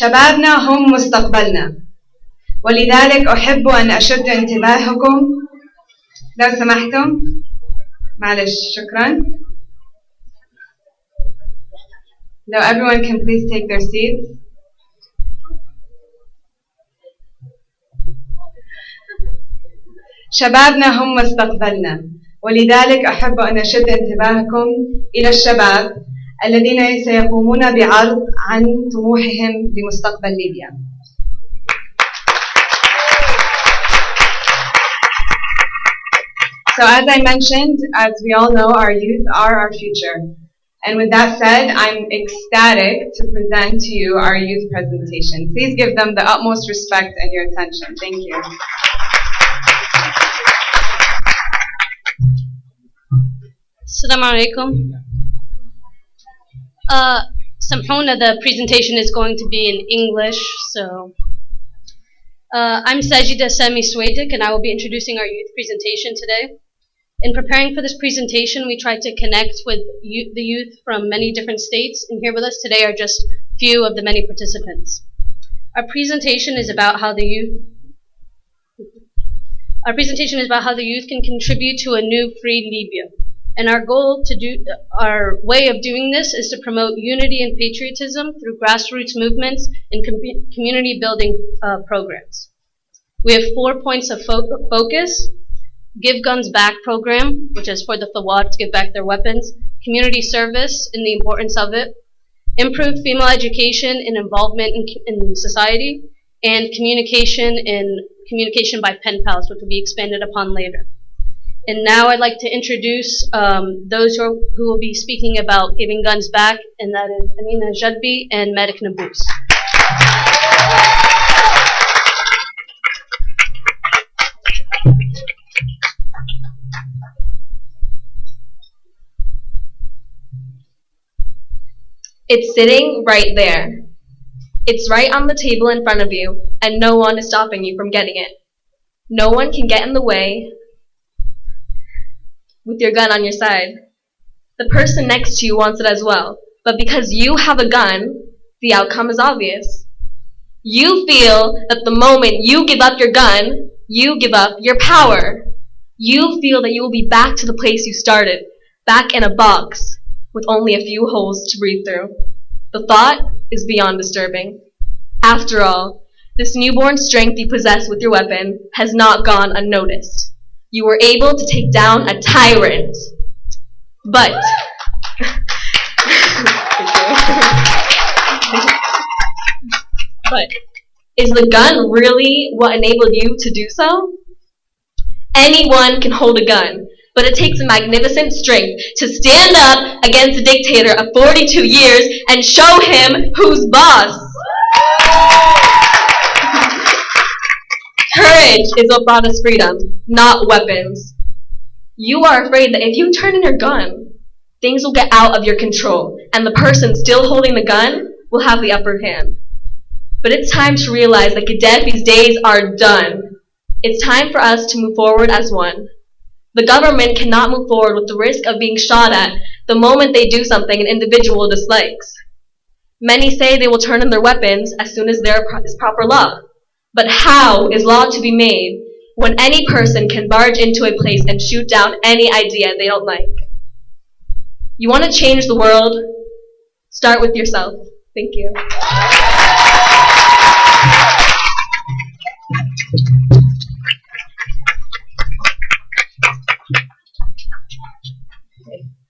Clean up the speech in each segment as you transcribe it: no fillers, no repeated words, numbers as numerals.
شبابنا هم مستقبلنا ولذلك أحب أن أشد انتباهكم لو سمحتم معلش شكرا لو everyone can please take their seats شبابنا هم مستقبلنا ولذلك أحب أن أشد انتباهكم إلى الشباب الذين سيقومون بعرض عن طموحهم لمستقبل ليبيا. So as I mentioned, as we all know, our youth are our future. And with that said, I'm ecstatic to present to you our youth presentation. Please give them the utmost respect and your attention. Thank you. Assalamu alaikum. Samhuna, the presentation is going to be in English, so I'm Sajida Swadek, and I will be introducing our youth presentation today. In preparing for this presentation, we tried to connect with the youth from many different states, and here with us today are just few of the many participants. Our presentation is about how the youth can contribute to a new free Libya. And our way of doing this is to promote unity and patriotism through grassroots movements and community building programs. We have 4 points of focus: Give Guns Back program, which is for the Fawad to give back their weapons; community service and the importance of it; improve female education and involvement in society; and communication by pen pals, which will be expanded upon later. And now I'd like to introduce those who will be speaking about giving guns back, and that is Amina, Gerrbi, and Nabbus. It's sitting right there. It's right on the table in front of you, and no one is stopping you from getting it. No one can get in the way with your gun on your side. The person next to you wants it as well, but because you have a gun, the outcome is obvious. You feel that the moment you give up your gun, you give up your power. You feel that you will be back to the place you started, back in a box, with only a few holes to breathe through. The thought is beyond disturbing. After all, this newborn strength you possess with your weapon has not gone unnoticed. You were able to take down a tyrant. But is the gun really what enabled you to do so? Anyone can hold a gun, but it takes a magnificent strength to stand up against a dictator of 42 years and show him who's boss. Courage is what brought us freedom, not weapons. You are afraid that if you turn in your gun, things will get out of your control, and the person still holding the gun will have the upper hand. But it's time to realize that Gaddafi's days are done. It's time for us to move forward as one. The government cannot move forward with the risk of being shot at the moment they do something an individual dislikes. Many say they will turn in their weapons as soon as there is proper law. But how is law to be made when any person can barge into a place and shoot down any idea they don't like? You want to change the world? Start with yourself. Thank you.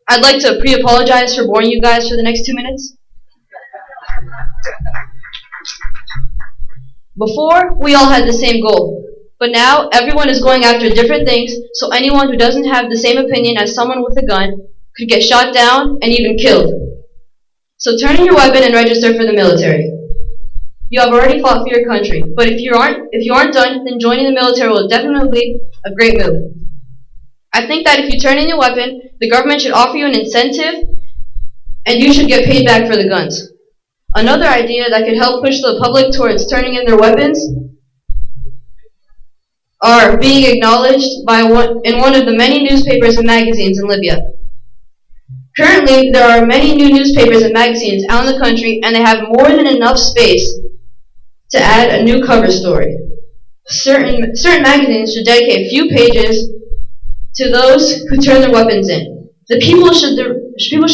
I'd like to pre-apologize for boring you guys for the next 2 minutes. Before, we all had the same goal, but now everyone is going after different things, so anyone who doesn't have the same opinion as someone with a gun could get shot down and even killed. So turn in your weapon and register for the military. You have already fought for your country, but if you aren't done, then joining the military will definitely be a great move. I think that if you turn in your weapon, the government should offer you an incentive, and you should get paid back for the guns. Another idea that could help push the public towards turning in their weapons are being acknowledged in one of the many newspapers and magazines in Libya. Currently, there are many new newspapers and magazines out in the country, and they have more than enough space to add a new cover story. Certain magazines should dedicate a few pages to those who turn their weapons in. The people should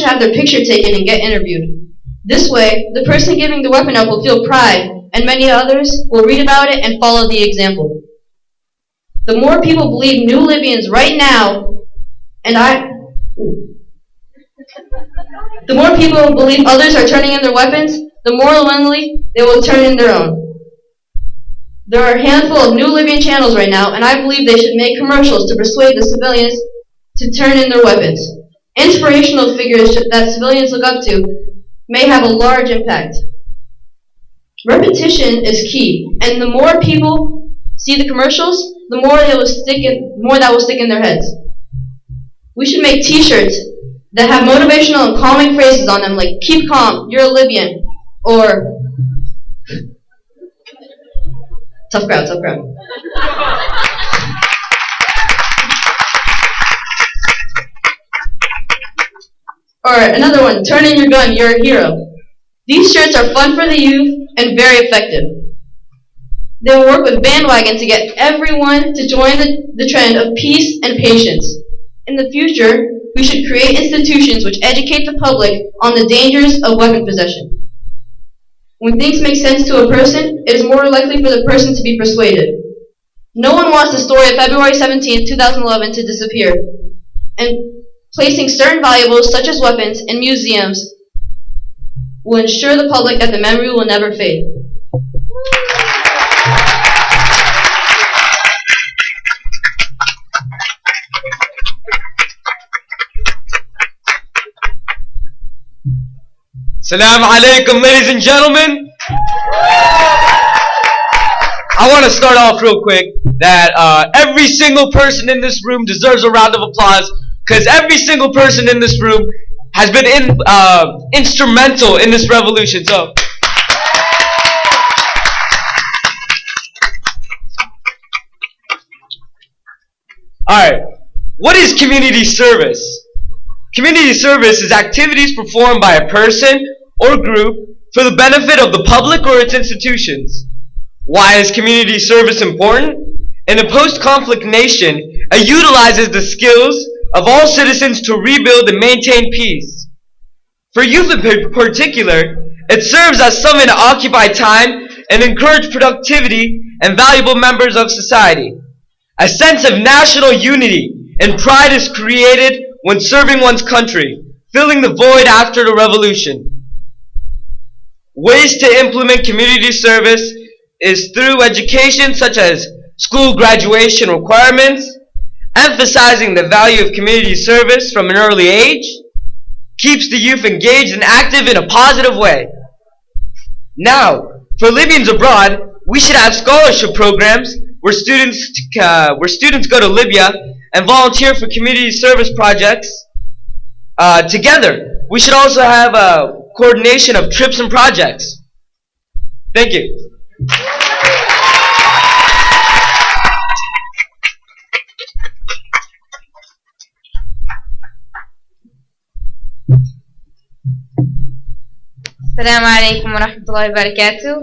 have their picture taken and get interviewed. This way, the person giving the weapon up will feel pride, and many others will read about it and follow the example. The more people believe new Libyans right now, the more people believe others are turning in their weapons, the more willingly they will turn in their own. There are a handful of new Libyan channels right now, and I believe they should make commercials to persuade the civilians to turn in their weapons. Inspirational figures that civilians look up to may have a large impact. Repetition is key, and the more people see the commercials, the more that will stick in their heads. We should make t-shirts that have motivational and calming phrases on them, like "keep calm, you're a Libyan," or tough crowd. Or another one, "turn in your gun, you're a hero." These shirts are fun for the youth and very effective. They will work with bandwagon to get everyone to join the trend of peace and patience. In the future, we should create institutions which educate the public on the dangers of weapon possession. When things make sense to a person, it is more likely for the person to be persuaded. No one wants the story of February 17, 2011 to disappear, and placing certain valuables such as weapons in museums will ensure the public that the memory will never fade. Assalamu alaikum, ladies and gentlemen. I want to start off real quick that every single person in this room deserves a round of applause, because every single person in this room has been instrumental in this revolution. So, alright, what is community service? Community service is activities performed by a person or group for the benefit of the public or its institutions. Why is community service important? In a post-conflict nation, it utilizes the skills of all citizens to rebuild and maintain peace. For youth in particular, it serves as someone to occupy time and encourage productivity and valuable members of society. A sense of national unity and pride is created when serving one's country, filling the void after the revolution. Ways to implement community service is through education such as school graduation requirements, emphasizing the value of community service from an early age, keeps the youth engaged and active in a positive way. Now, for Libyans abroad, we should have scholarship programs where students go to Libya and volunteer for community service projects together. We should also have a coordination of trips and projects. Thank you. Assalamu alaikum wa rahmatullahi wa barakatuh.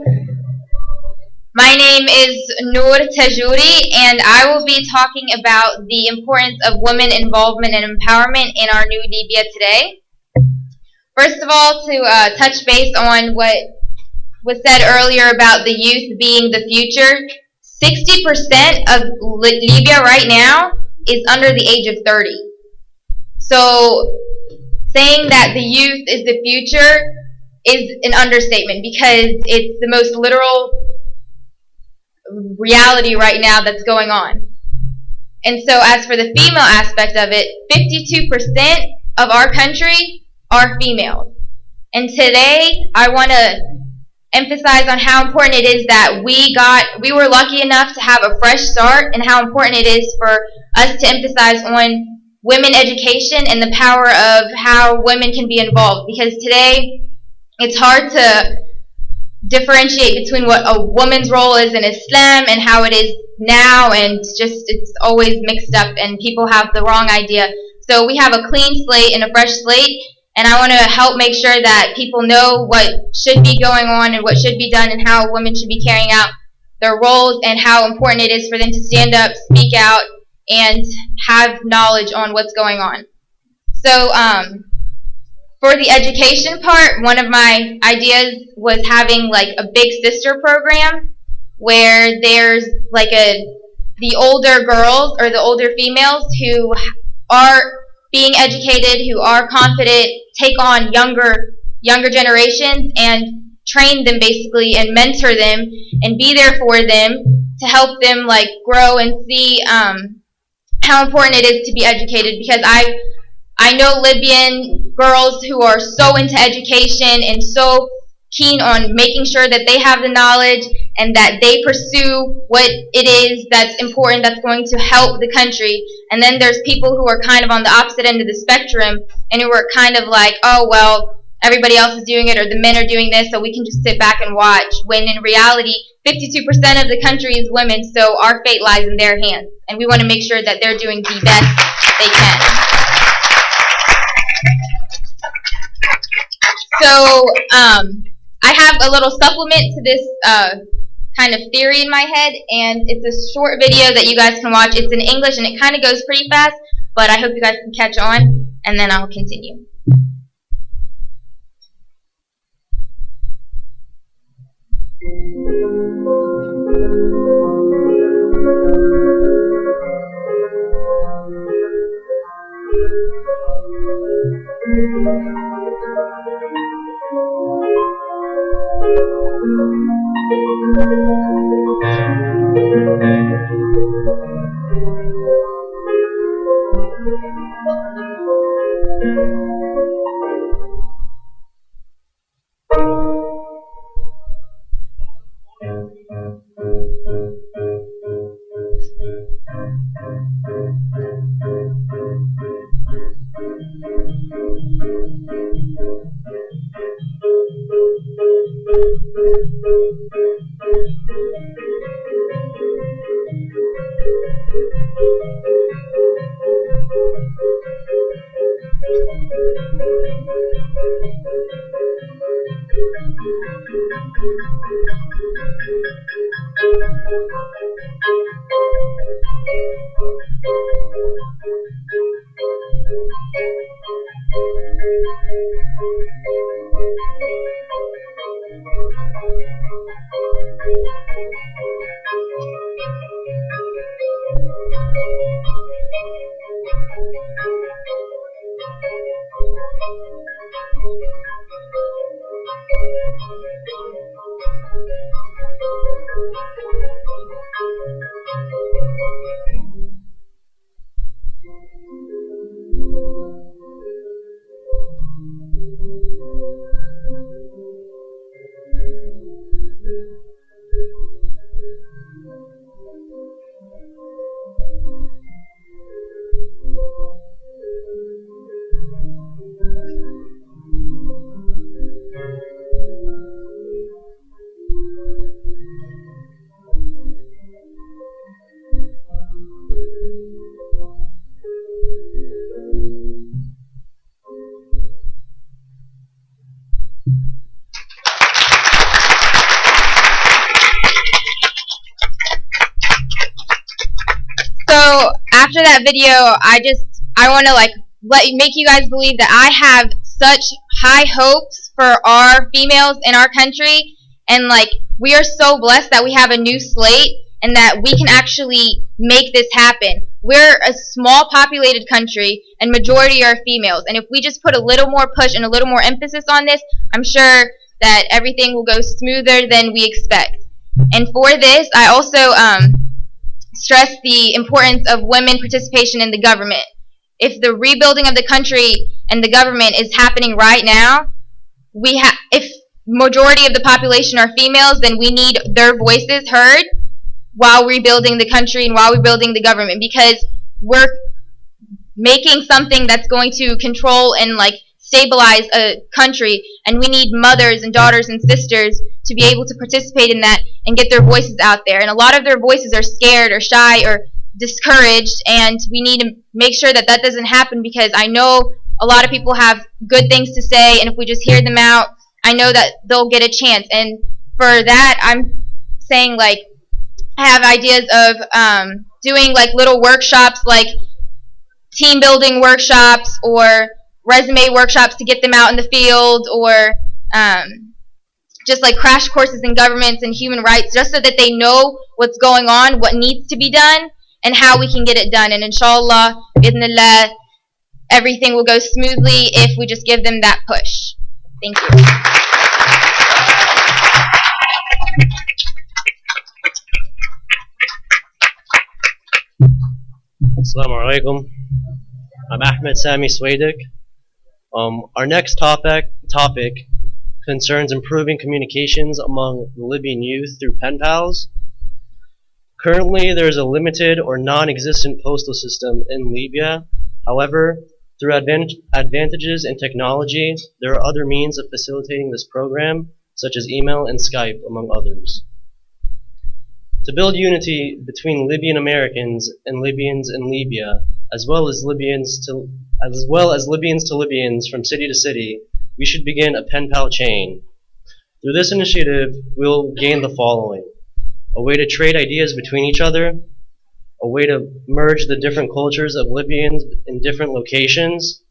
My name is Noor and I will be talking about the importance of women involvement and empowerment in our new Libya today. First of all, to touch base on what was said earlier about the youth being the future, 60% of Libya right now is under the age of 30. So saying that the youth is the future is an understatement, because it's the most literal reality right now that's going on. And so as for the female aspect of it, 52% of our country are females. And today I want to emphasize on how important it is that we were lucky enough to have a fresh start, and how important it is for us to emphasize on women education and the power of how women can be involved, because today it's hard to differentiate between what a woman's role is in Islam and how it is now, and it's always mixed up and people have the wrong idea. So we have a clean slate and a fresh slate, and I want to help make sure that people know what should be going on and what should be done and how women should be carrying out their roles and how important it is for them to stand up, speak out, and have knowledge on what's going on. So for the education part, one of my ideas was having like a big sister program where there's like the older girls or the older females who are being educated, who are confident, take on younger generations and train them basically and mentor them and be there for them to help them like grow and see how important it is to be educated, because I know Libyan girls who are so into education and so keen on making sure that they have the knowledge and that they pursue what it is that's important, that's going to help the country. And then there's people who are kind of on the opposite end of the spectrum and who are kind of like, oh, well, everybody else is doing it or the men are doing this, so we can just sit back and watch, when in reality 52% of the country is women, so our fate lies in their hands, and we want to make sure that they're doing the best they can. So I have a little supplement to this kind of theory in my head, and it's a short video that you guys can watch. It's in English and it kind of goes pretty fast, but I hope you guys can catch on, and then I'll continue. So after that video, I want to like make you guys believe that I have such high hopes for our females in our country, and like we are so blessed that we have a new slate and that we can actually make this happen. We're a small populated country and majority are females, and if we just put a little more push and a little more emphasis on this, I'm sure that everything will go smoother than we expect. And for this, I also stress the importance of women participation in the government. If the rebuilding of the country and the government is happening right now, if majority of the population are females, then we need their voices heard while rebuilding the country and while rebuilding the government, because we're making something that's going to control and like stabilize a country, and we need mothers and daughters and sisters to be able to participate in that and get their voices out there. And a lot of their voices are scared or shy or discouraged, and we need to make sure that that doesn't happen, because I know a lot of people have good things to say, and if we just hear them out, I know that they'll get a chance. And for that, I'm saying, like, I have ideas of doing like little workshops, like team building workshops or resume workshops to get them out in the field, or just like crash courses in governments and human rights, just so that they know what's going on, what needs to be done, and how we can get it done. And inshallah, bidnillah, everything will go smoothly if we just give them that push. Thank you. Assalamu alaikum. I'm Ahmed Swadek. Our next topic concerns improving communications among the Libyan youth through pen pals. Currently, there is a limited or non-existent postal system in Libya. However, through advantages in technology, there are other means of facilitating this program, such as email and Skype, among others. To build unity between Libyan Americans and Libyans in Libya, as well as Libyans to Libyans from city to city, we should begin a pen pal chain. Through this initiative, we will gain the following: a way to trade ideas between each other, a way to merge the different cultures of Libyans in different locations,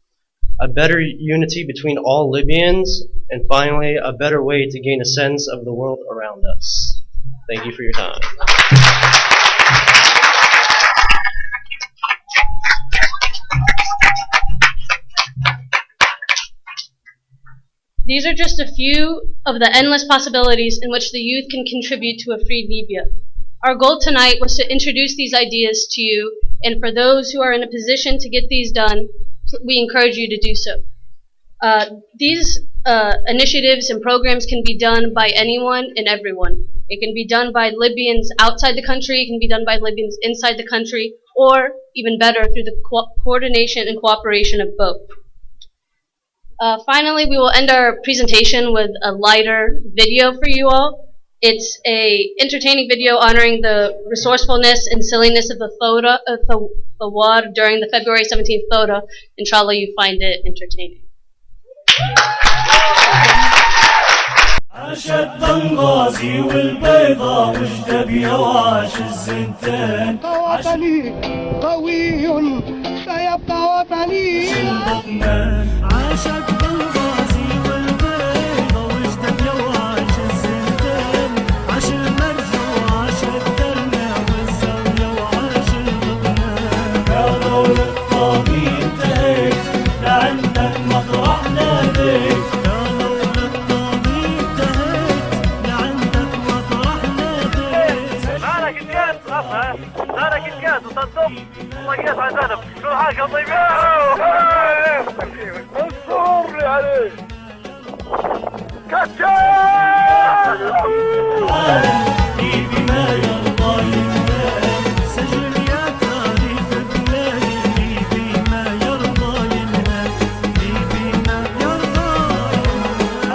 a better unity between all Libyans, and finally, a better way to gain a sense of the world around us. Thank you for your time. These are just a few of the endless possibilities in which the youth can contribute to a free Libya. Our goal tonight was to introduce these ideas to you, and for those who are in a position to get these done, we encourage you to do so. These initiatives and programs can be done by anyone and everyone. It can be done by Libyans outside the country, it can be done by Libyans inside the country, or even better, through the coordination and cooperation of both. Finally, we will end our presentation with a lighter video for you all. It's a entertaining video honoring the resourcefulness and silliness of the war during the February 17th Thawra. Inshallah, you find it entertaining. عاش البنغازي والبيضاء وجدبيا وعاش الزنتين وطني قوي سيبقى وطني عاش البنغازي والبيضاء وجدبيا وعاش الزنتين عاش المرجو عاش الدرنا والزاوية وعاش البطنان يا دولة الطابي انتهيت لعندك مطرح ناديت وتصدق طيات عزانب شو الحاجة طيب منصور لي عليه كتاب بما يرضى ينام سجل يا تاريخ بلادي بما يرضى ينام بما يرضى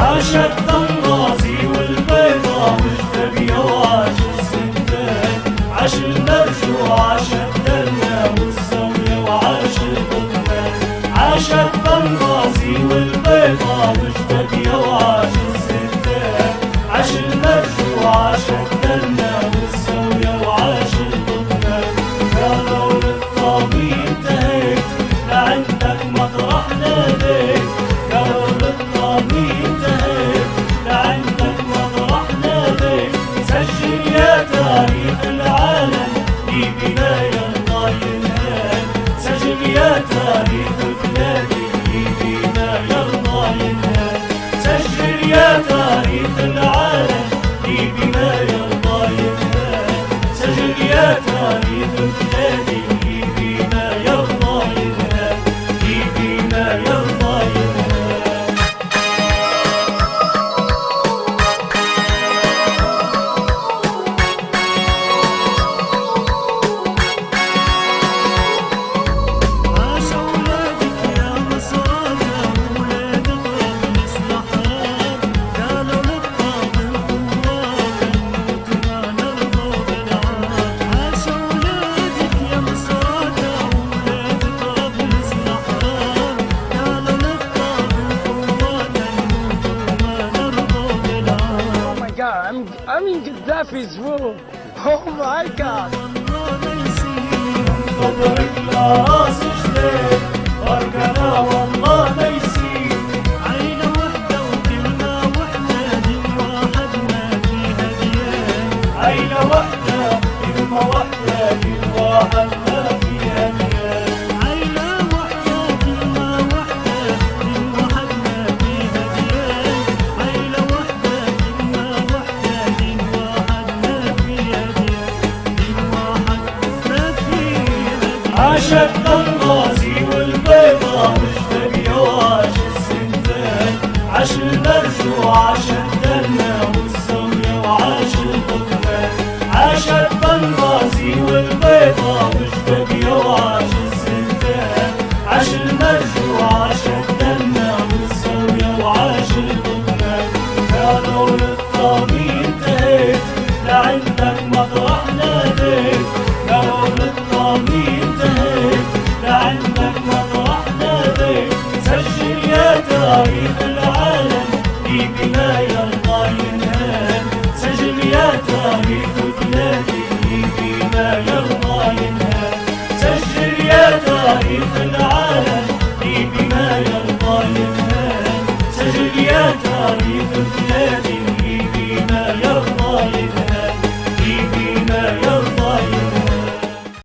عاش الطنغازي والبيضاء والجدبية وعاش الزنتان عاش المرجو عاش الدنيا والزاوية وعاش البطمان عاش البنغازي والبيضاء والجدبية وعاش الزنتان عاش المرجو عاش الدنيا والزاوية وعاش البطمان يا دولة الطابي انتهيت لعندك مطرح ناديت يا دولة الطابي انتهيت لعندك مطرح ناديت سجل يا تاريخ العالم بما يرضى ينهال سجل يا تاريخ بلادي بما يرضى ينهال سجل يا تاريخ العالم بما يرضى ينهال peaceful. Oh my God. قدرك لا راس جديد فرقنا والله ما يصير عيلة وحدة وكلمة وحدة دين واحد ما فيها ديان عيلة وحدة كلمة وحدة دين واحد ما فيها ديان عيلة وحدة كلمة وحدة دين واحد ما فيها ديان عيلة وحدة كلمة وحدة دين واحد ما فيها ديان دين واحد ما فيها ديان عاشت الغازي والبيضة مجتبية وعاش السنتين عاش المرج وعاش الدنة والزاوية وعاش البطمان عاشت الغازي والبيضة مجتبية وعاش السنتين عاش المرج وعاش الدنة والزاوية وعاش البطمان يا نور الطامي انتهيت لعندك مطرح ناديت يا نور الطامي انتهيت لعندك مطرح ناديت سجل يا تاريخ العالم لي بما يرضى ينهال سجل يا تاريخ بلادي لي بما يرضى ينهال سجل يا تاريخ العالم لي بما يرضى ينهال سجل يا تاريخ